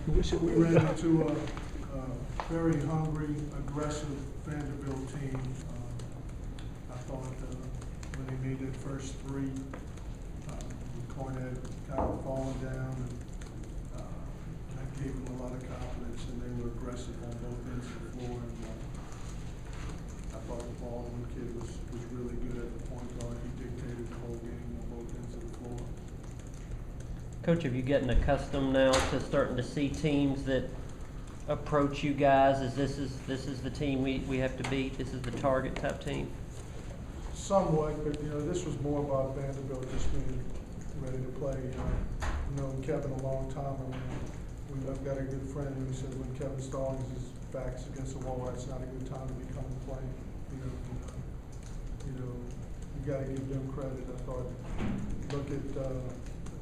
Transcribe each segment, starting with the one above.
We ran into a very hungry, aggressive Vanderbilt team. I thought when they made their first three, Cornette kind of falling down, and that gave them a lot of confidence, and they were aggressive on both ends of the floor. And I thought the Baldwin kid was really good at the point guard. He dictated the whole game on both ends of the floor. Coach, have you gotten accustomed now to starting to see teams that approach you guys as this is the team we have to beat, this is the target type team? Somewhat, but this was more about Vanderbilt just being ready to play. I've known Kevin a long time, and I've got a good friend who said when Kevin Stallings' back's against the wall, that's not a good time to be coming to play. You got to give them credit. I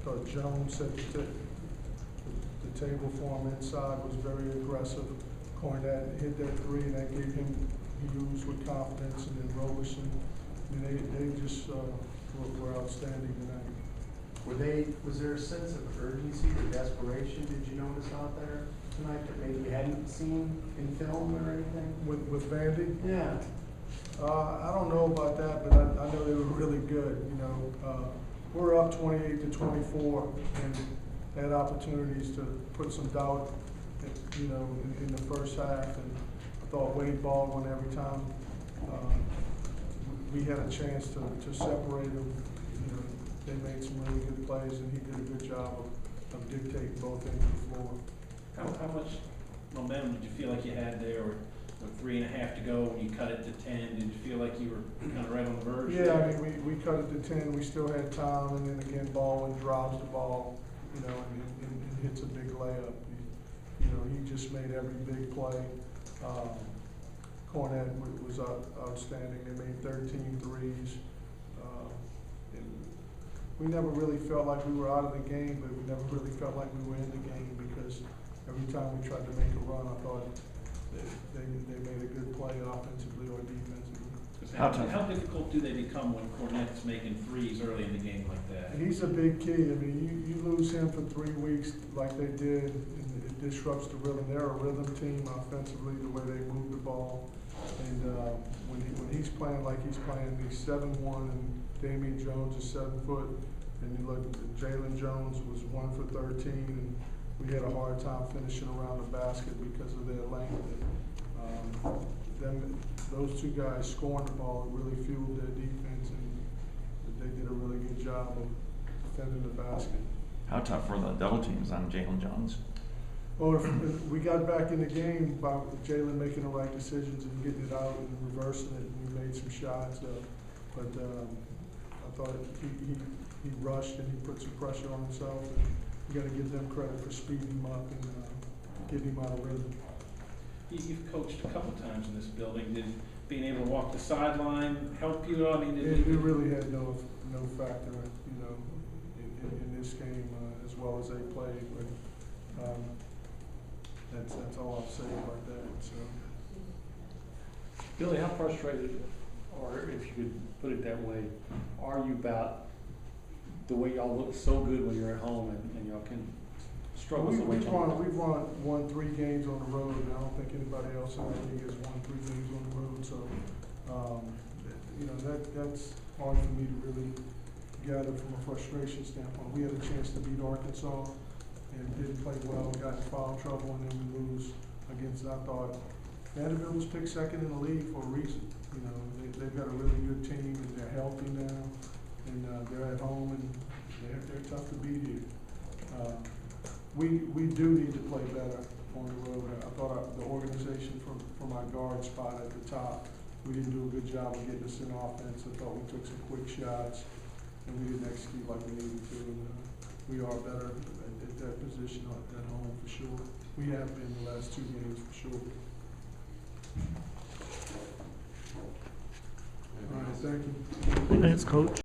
thought Jones set the table for him inside, was very aggressive. Cornette hit that three, and that gave him, he used with confidence, and then Roberson. They just were outstanding tonight. Was there a sense of urgency or desperation, did you notice out there tonight, that maybe you hadn't seen in film or anything? With Vandy? Yeah. I don't know about that, but I know they were really good. We're up 28-24, and had opportunities to put some doubt, in the first half. And I thought Wade Baldwin every time we had a chance to separate them. They made some really good plays, and he did a good job of dictating both ends of the floor. How much momentum did you feel like you had there, or with 3.5 to go when you cut it to 10? Did you feel like you were kind of right on the verge? Yeah, I mean, we cut it to 10. We still had time, and then again, Baldwin drops the ball, and hits a big layup. He just made every big play. Cornette was outstanding. They made 13 threes. We never really felt like we were out of the game, but we never really felt like we were in the game, because every time we tried to make a run, I thought they made a good play offensively or defensively. How difficult do they become when Cornette's making threes early in the game like that? He's a big key. I mean, you lose him for 3 weeks like they did, and it disrupts the rhythm. They're a rhythm team offensively, the way they move the ball. And when he's playing like he's playing, he's 7'1", and Damian Jones is 7 foot. And you look, Jalen Jones was 1 for 13, and we had a hard time finishing around the basket because of their length. Those two guys scoring the ball really fueled their defense, and they did a really good job of defending the basket. How tough were the double teams on Jalen Jones? Well, if we got back in the game by Jalen making the right decisions and getting it out and reversing it, and we made some shots. But I thought he rushed and he put some pressure on himself, and you got to give them credit for speeding him up and getting him out of rhythm. You've coached a couple times in this building. Did being able to walk the sideline help you? I mean, it really had no factor, in this game as well as they played. But that's all I'll say about that. So, Billy, how frustrated, or if you could put it that way, are you about the way y'all look so good when you're at home and y'all can struggle? We've won 3 games on the road, and I don't think anybody else in the league has won 3 games on the road. So, that's hard for me to really gather from a frustration standpoint. We had a chance to beat Arkansas and didn't play well, got in foul trouble, and then we lose against, I thought, Vanderbilt was picked second in the league for a reason. They've got a really good team, and they're healthy now, and they're at home, and they're tough to beat here. We do need to play better on the road. I thought the organization from our guard spot at the top, we didn't do a good job of getting us in offense. I thought we took some quick shots, and we didn't execute like we needed to. And, we are better at that position at home for sure. We have been the last 2 games for sure. All right, thank you. Thanks, Coach.